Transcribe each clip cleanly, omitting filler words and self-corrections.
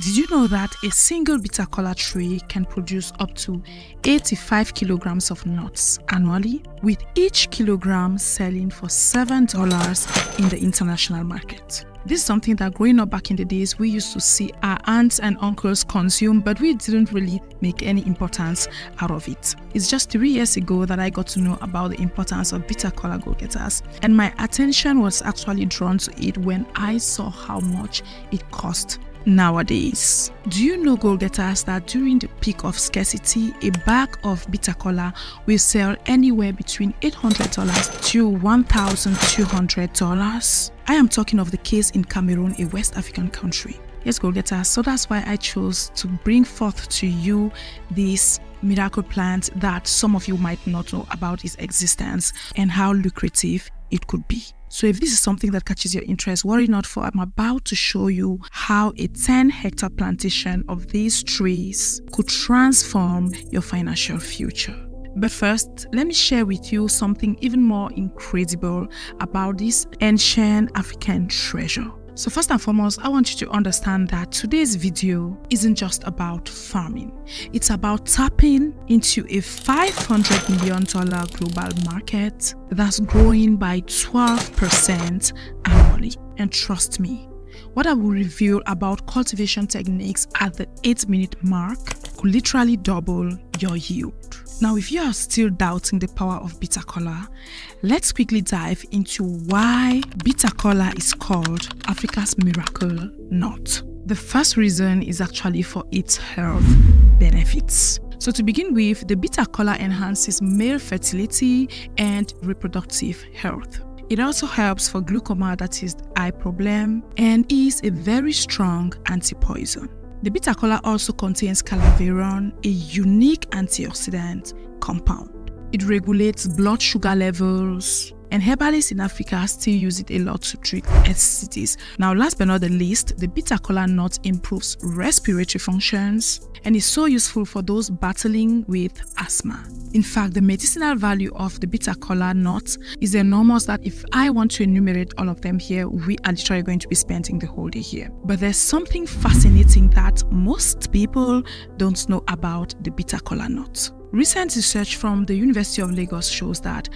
Did you know that a single bitter kola tree can produce up to 85 kilograms of nuts annually, with each kilogram selling for $7 in the international market? This is something that growing up back in the days we used to see our aunts and uncles consume, but we didn't really make any importance out of it. It's just 3 years ago that I got to know about the importance of bitter kola go-getters, and my attention was actually drawn to it when I saw how much it cost nowadays. Do you know, go-getters, that during the peak of scarcity, a bag of bitter kola will sell anywhere between $800 to $1,200? I am talking of the case in Cameroon, a West African country. Yes, go-getters, so that's why I chose to bring forth to you this miracle plant that some of you might not know about its existence and how lucrative it could be. So if this is something that catches your interest, worry not, for I'm about to show you how a 10-hectare plantation of these trees could transform your financial future. But first, let me share with you something even more incredible about this ancient African treasure. So first and foremost, I want you to understand that today's video isn't just about farming. It's about tapping into a $500 million global market that's growing by 12% annually. And trust me, what I will reveal about cultivation techniques at the 8-minute mark could literally double your yield. Now, if you are still doubting the power of bitter kola, let's quickly dive into why bitter kola is called Africa's miracle nut. The first reason is actually for its health benefits. So to begin with, the bitter kola enhances male fertility and reproductive health. It also helps for glaucoma, that is the eye problem, and is a very strong anti-poison. The bitter kola also contains calaveron, a unique antioxidant compound. It regulates blood sugar levels, and herbalists in Africa still use it a lot to treat STDs. Now, last but not the least, the bitter kola nut improves respiratory functions and is so useful for those battling with asthma. In fact, the medicinal value of the bitter kola nut is enormous that if I want to enumerate all of them here, we are literally going to be spending the whole day here. But there's something fascinating that most people don't know about the bitter kola nut. Recent research from the University of Lagos shows that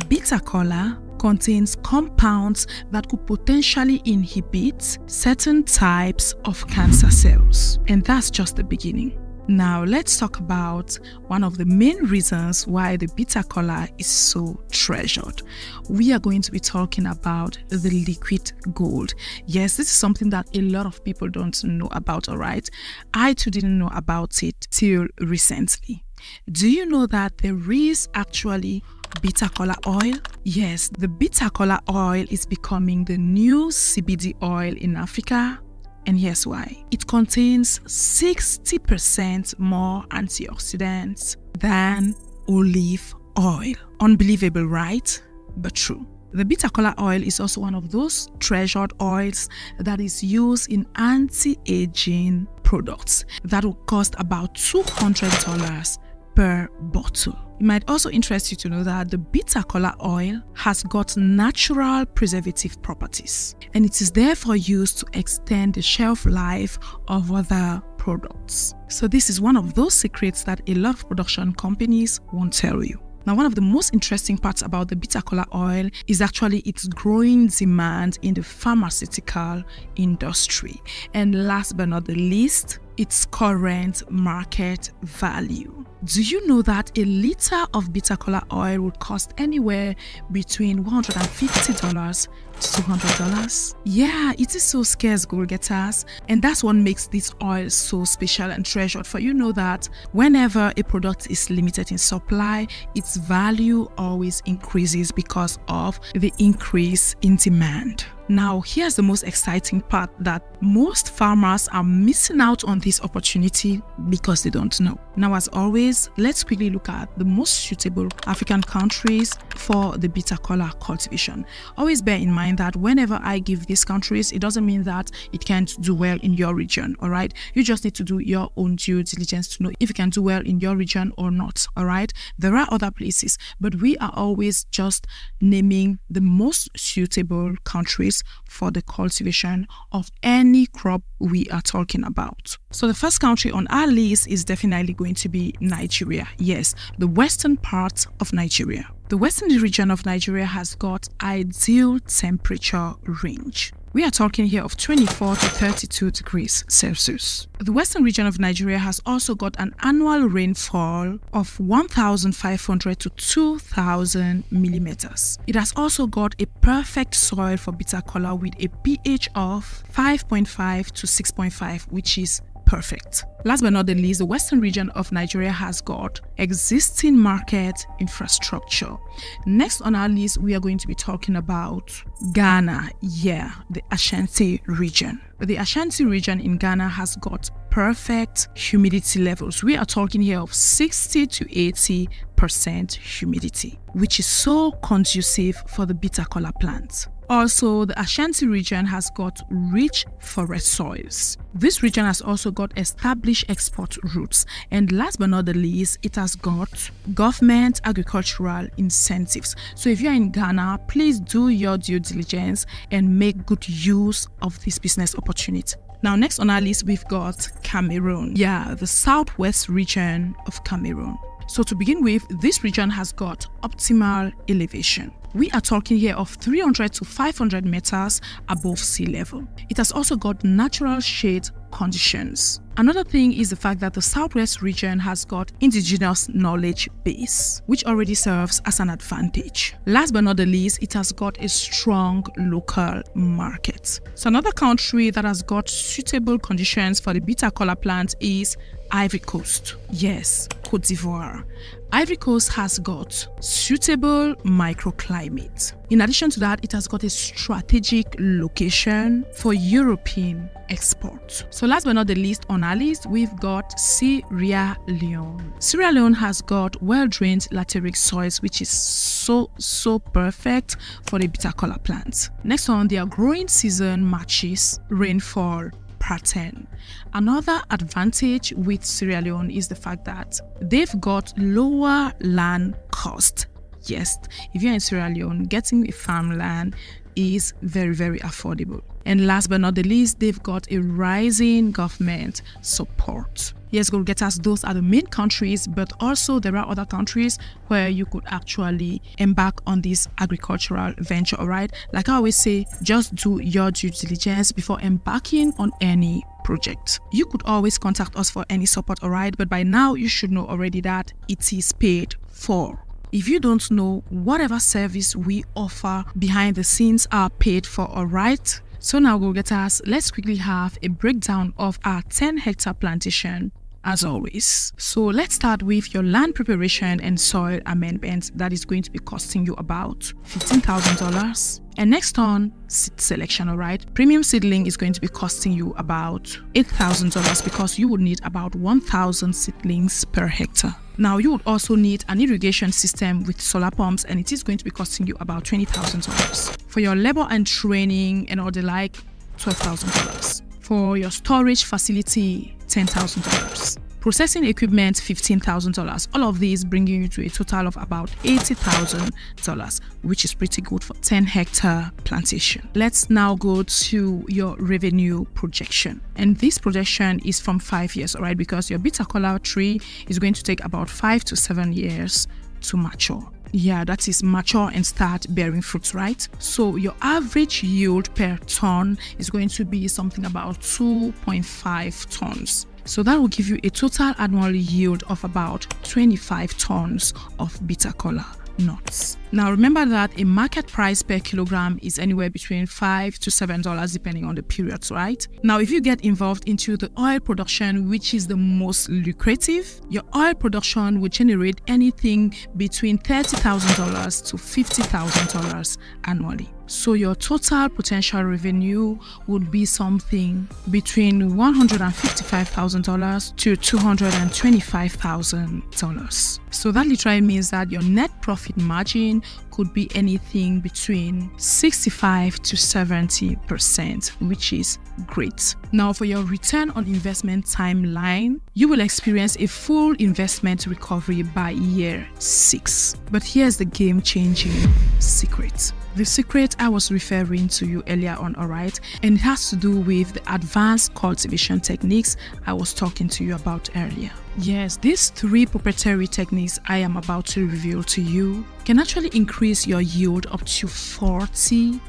bitter kola contains compounds that could potentially inhibit certain types of cancer cells. And that's just the beginning. Now, let's talk about one of the main reasons why the bitter kola is so treasured. We are going to be talking about the liquid gold. Yes, this is something that a lot of people don't know about, all right? I too didn't know about it till recently. Do you know that there is actually bitter kola oil? Yes, the bitter kola oil is becoming the new CBD oil in Africa. And here's why. It contains 60% more antioxidants than olive oil. Unbelievable, right? But true. The bitter kola oil is also one of those treasured oils that is used in anti-aging products that will cost about $200 per bottle. It might also interest you to know that the bitter kola oil has got natural preservative properties, and it is therefore used to extend the shelf life of other products. So this is one of those secrets that a lot of production companies won't tell you. Now, one of the most interesting parts about the bitter kola oil is actually its growing demand in the pharmaceutical industry. And last but not the least, its current market value. Do you know that a liter of bitter kola oil would cost anywhere between $150 to $200? Yeah, it is so scarce, go-getters, and that's what makes this oil so special and treasured. For you know that whenever a product is limited in supply, its value always increases because of the increase in demand. Now, here's the most exciting part, that most farmers are missing out on this opportunity because they don't know. Now, as always, let's quickly look at the most suitable African countries for the bitter kola cultivation. Always bear in mind mind that whenever I give these countries, it doesn't mean that it can't do well in your region, all right? You just need to do your own due diligence to know if it can do well in your region or not, all right? There are other places, but we are always just naming the most suitable countries for the cultivation of any crop we are talking about. So the first country on our list is definitely going to be Nigeria. Yes, the western part of Nigeria. The western region of Nigeria has got ideal temperature range. We are talking here of 24 to 32 degrees Celsius. The western region of Nigeria has also got an annual rainfall of 1,500 to 2,000 millimeters. It has also got a perfect soil for bitter kola with a pH of 5.5 to 6.5, which is perfect. Last but not the least, the western region of Nigeria has got existing market infrastructure. Next on our list, we are going to be talking about Ghana. Yeah, the Ashanti region. The Ashanti region in Ghana has got perfect humidity levels. We are talking here of 60 to 80% humidity, which is so conducive for the bitter kola plant. Also, the Ashanti region has got rich forest soils. This region has also got established export routes. And last but not the least, it has got government agricultural incentives. So if you're in Ghana, please do your due diligence and make good use of this business opportunity. Now, next on our list, we've got Cameroon. Yeah, the southwest region of Cameroon. So to begin with, this region has got optimal elevation. We are talking here of 300 to 500 meters above sea level. It has also got natural shade conditions. Another thing is the fact that the southwest region has got indigenous knowledge base, which already serves as an advantage. Last but not the least, it has got a strong local market. So another country that has got suitable conditions for the bitter kola plant is Ivory Coast. Yes, Côte d'Ivoire. Ivory Coast has got suitable microclimate. In addition to that, it has got a strategic location for European export. So last but not the least on our list, we've got Sierra Leone. Sierra Leone has got well-drained lateric soils, which is so perfect for the bitter kola plants. Next on, their growing season matches rainfall pattern. Another advantage with Sierra Leone is the fact that they've got lower land cost. Yes, if you're in Sierra Leone, getting a farmland is very affordable. And last but not the least, they've got a rising government support. Yes, go getters, those are the main countries, but also there are other countries where you could actually embark on this agricultural venture, all right? Like I always say, just do your due diligence before embarking on any project. You could always contact us for any support, all right? But by now, you should know already that it is paid for. If you don't know, whatever service we offer behind the scenes are paid for, all right? So now, go getters, let's quickly have a breakdown of our 10-hectare plantation as always. So let's start with your land preparation and soil amendment. That is going to be costing you about $15,000. And next on, seed selection, all right? Premium seedling is going to be costing you about $8,000 because you would need about 1,000 seedlings per hectare. Now, you would also need an irrigation system with solar pumps, and it is going to be costing you about $20,000. For your labor and training and all the like, $12,000. For your storage facility, $10,000. Processing equipment, $15,000. All of these bringing you to a total of about $80,000, which is pretty good for 10-hectare plantation. Let's now go to your revenue projection. And this projection is from 5 years, all right? Because your bitter kola tree is going to take about 5 to 7 years to mature. Yeah, that is mature and start bearing fruits, right? So your average yield per ton is going to be something about 2.5 tons. So that will give you a total annual yield of about 25 tons of bitter kola nuts. Now remember that a market price per kilogram is anywhere between $5 to $7 depending on the periods, right? Now if you get involved into the oil production, which is the most lucrative, your oil production will generate anything between $30,000 to $50,000 annually. So your total potential revenue would be something between $155,000 to $225,000. So that literally means that your net profit margin could be anything between 65 to 70%, which is great. Now for your return on investment timeline, you will experience a full investment recovery by year 6. But here's the game-changing secret. The secret I was referring to you earlier on, alright? And it has to do with the advanced cultivation techniques I was talking to you about earlier. Yes, these 3 proprietary techniques I am about to reveal to you can actually increase your yield up to 40%.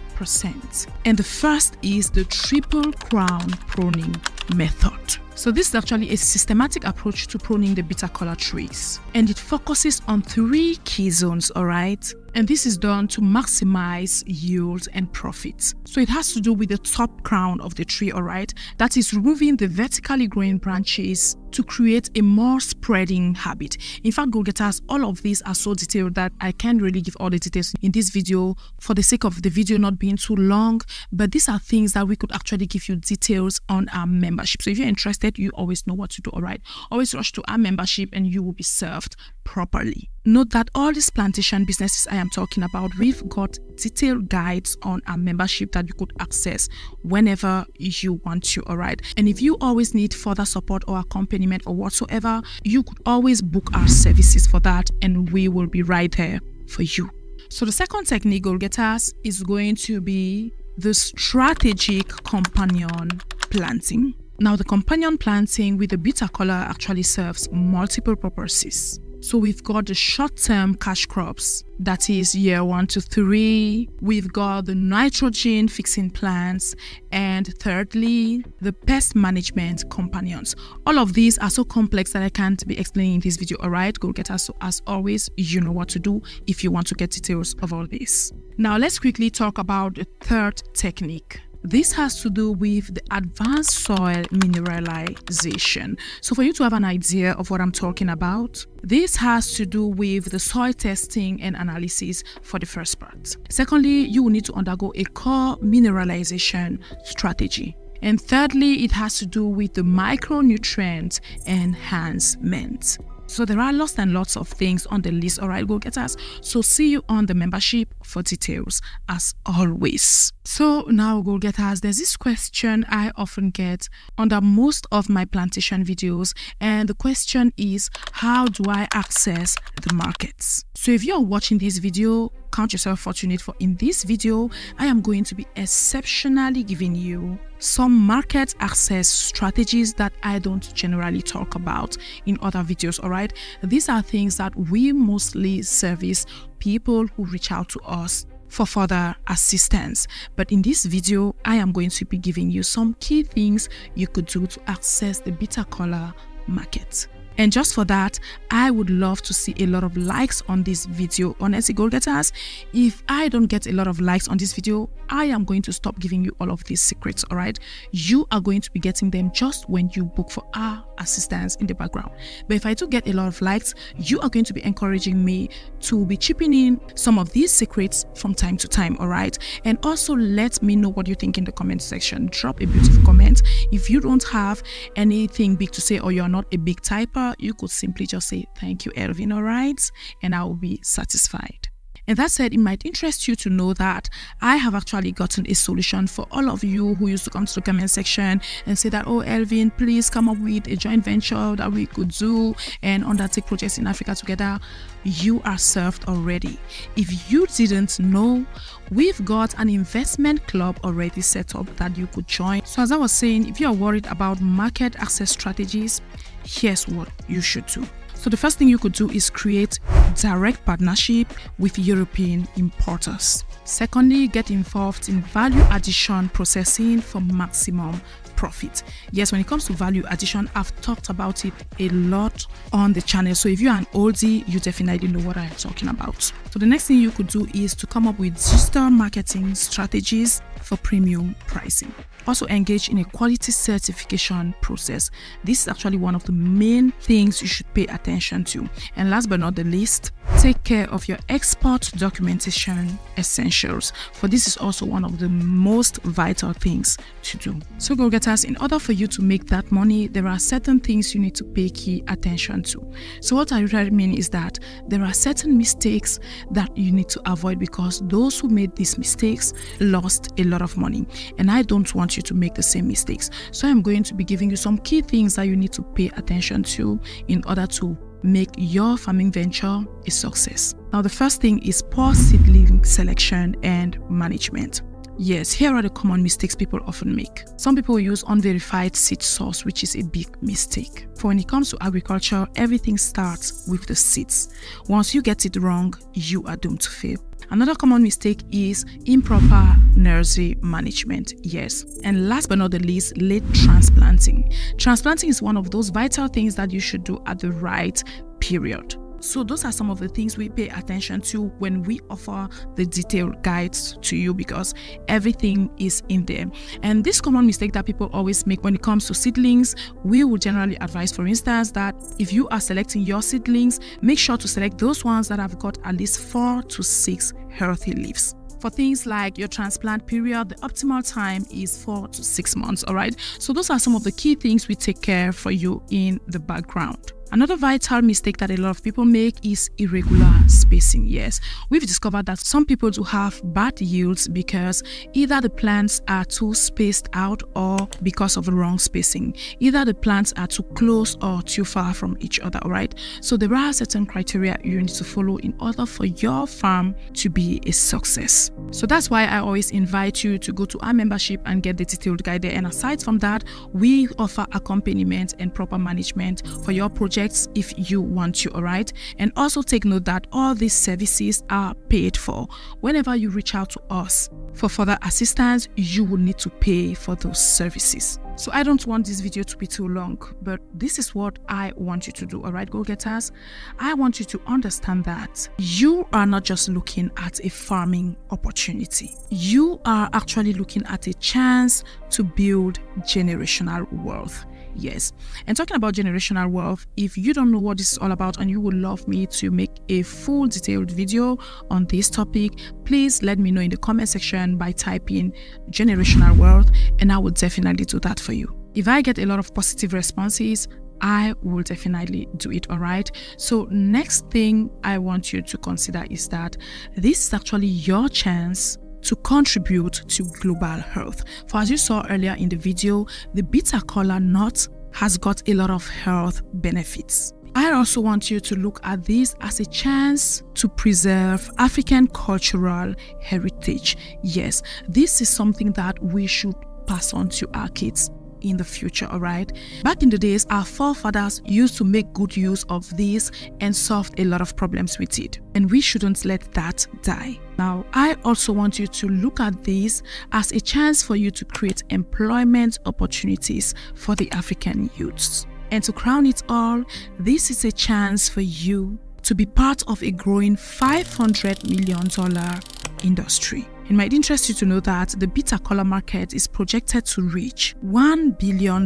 And the first is the triple crown pruning method. So this is actually a systematic approach to pruning the bitter Kola trees, and it focuses on 3 key zones, alright? And this is done to maximize yield and profits. So it has to do with the top crown of the tree, alright? That is removing the vertically growing branches to create a more spreading habit. In fact, go-getters, all of these are so detailed that I can't really give all the details in this video for the sake of the video not being too long, but these are things that we could actually give you details on our membership. So if you're interested, you always know what to do, alright? Always rush to our membership and you will be served properly. Note that all these plantation businesses I am talking about, we've got detailed guides on our membership that you could access whenever you want to, alright? And if you always need further support or accompaniment or whatsoever, you could always book our services for that and we will be right there for you. So the second technique, goal-getters, is going to be the strategic companion planting. Now the companion planting with the bitter Kola actually serves multiple purposes. So we've got the short-term cash crops, that is year 1 to 3. We've got the nitrogen fixing plants, and thirdly, the pest management companions. All of these are so complex that I can't be explaining in this video, alright? Go get us. So as always, you know what to do if you want to get details of all this. Now let's quickly talk about the third technique. This has to do with the advanced soil mineralization. So for you to have an idea of what I'm talking about, this has to do with the soil testing and analysis for the first part. Secondly, you will need to undergo a core mineralization strategy. And thirdly, it has to do with the micronutrient enhancement. So there are lots and lots of things on the list, alright, go-getters? So see you on the membership for details as always. So now, go-getters, there's this question I often get under most of my plantation videos, and the question is, how do I access the markets? So if you're watching this video, count yourself fortunate, for in this video I am going to be exceptionally giving you some market access strategies that I don't generally talk about in other videos, alright? These are things that we mostly service people who reach out to us for further assistance. But in this video, I am going to be giving you some key things you could do to access the bitter Kola market. And just for that, I would love to see a lot of likes on this video. Honestly, goal-getters, if I don't get a lot of likes on this video, I am going to stop giving you all of these secrets, all right? You are going to be getting them just when you book for our assistance in the background. But if I do get a lot of likes, you are going to be encouraging me to be chipping in some of these secrets from time to time, all right? And also let me know what you think in the comment section. Drop a beautiful comment. If you don't have anything big to say or you're not a big typer, you could simply just say thank you, Elvin, all right? And I will be satisfied. And that said, it might interest you to know that I have actually gotten a solution for all of you who used to come to the comment section and say that, oh, Elvin, please come up with a joint venture that we could do and undertake projects in Africa together. You are served already. If you didn't know, we've got an investment club already set up that you could join. So as I was saying, if you are worried about market access strategies, here's what you should do. So the first thing you could do is create direct partnership with European importers. Secondly, get involved in value addition processing for maximum profit. Yes, when it comes to value addition, I've talked about it a lot on the channel. So if you're an oldie, you definitely know what I'm talking about. So the next thing you could do is to come up with digital marketing strategies for premium pricing. Also engage in a quality certification process. This is actually one of the main things you should pay attention to. And last but not the least, take care of your export documentation essentials, for this is also one of the most vital things to do. So go-getters, in order for you to make that money, there are certain things you need to pay key attention to. So what I really mean is that there are certain mistakes that you need to avoid, because those who made these mistakes lost a lot of money, and I don't want you to make the same mistakes. So I'm going to be giving you some key things that you need to pay attention to in order to make your farming venture a success. Now, the first thing is poor seedling selection and management. Yes, here are the common mistakes people often make. Some people use unverified seed source, which is a big mistake. For when it comes to agriculture, everything starts with the seeds. Once you get it wrong, you are doomed to fail. Another common mistake is improper nursery management. Yes. And last but not the least, late transplanting. Transplanting is one of those vital things that you should do at the right period. So those are some of the things we pay attention to when we offer the detailed guides to you, because everything is in there. And this common mistake that people always make when it comes to seedlings, we would generally advise, for instance, that if you are selecting your seedlings, make sure to select those ones that have got at least 4 to 6 healthy leaves. For things like your transplant period, the optimal time is 4 to 6 months, all right? So those are some of the key things we take care for you in the background. Another vital mistake that a lot of people make is irregular spacing. Yes, we've discovered that some people do have bad yields because either the plants are too spaced out or because of the wrong spacing. Either the plants are too close or too far from each other, all right? So there are certain criteria you need to follow in order for your farm to be a success. So that's why I always invite you to go to our membership and get the detailed guide there. And aside from that, we offer accompaniment and proper management for your project if you want to, all right? And also take note that all these services are paid for. Whenever you reach out to us for further assistance, you will need to pay for those services. So I don't want this video to be too long, but this is what I want you to do, all right, go-getters? I want you to understand that you are not just looking at a farming opportunity. You are actually looking at a chance to build generational wealth. Yes. And talking about generational wealth, if you don't know what this is all about and you would love me to make a full detailed video on this topic, please let me know in the comment section by typing generational wealth, and I will definitely do that for you. If I get a lot of positive responses, I will definitely do it, all right? So next thing I want you to consider is that this is actually your chance to contribute to global health. For as you saw earlier in the video, the bitter Kola nut has got a lot of health benefits. I also want you to look at this as a chance to preserve African cultural heritage. Yes, this is something that we should pass on to our kids in the future, all right? Back in the days, our forefathers used to make good use of this and solved a lot of problems with it, and we shouldn't let that die. Now, I also want you to look at this as a chance for you to create employment opportunities for the African youths. And to crown it all, this is a chance for you to be part of a growing $500 million industry. It might interest you to know that the bitter Kola market is projected to reach $1 billion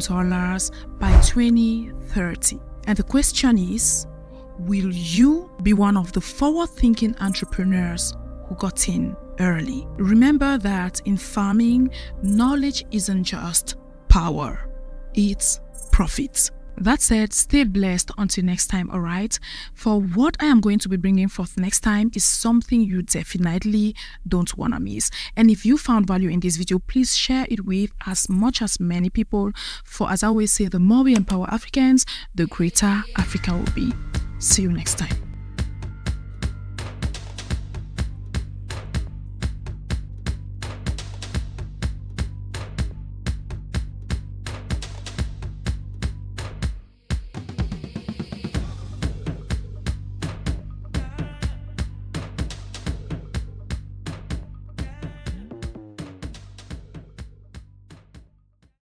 by 2030. And the question is, will you be one of the forward-thinking entrepreneurs who got in early? Remember that in farming, knowledge isn't just power, it's profit. That said, stay blessed until next time, all right? For what I am going to be bringing forth next time is something you definitely don't want to miss. And if you found value in this video, please share it with as many people. For as I always say, the more we empower Africans, the greater Africa will be. See you next time.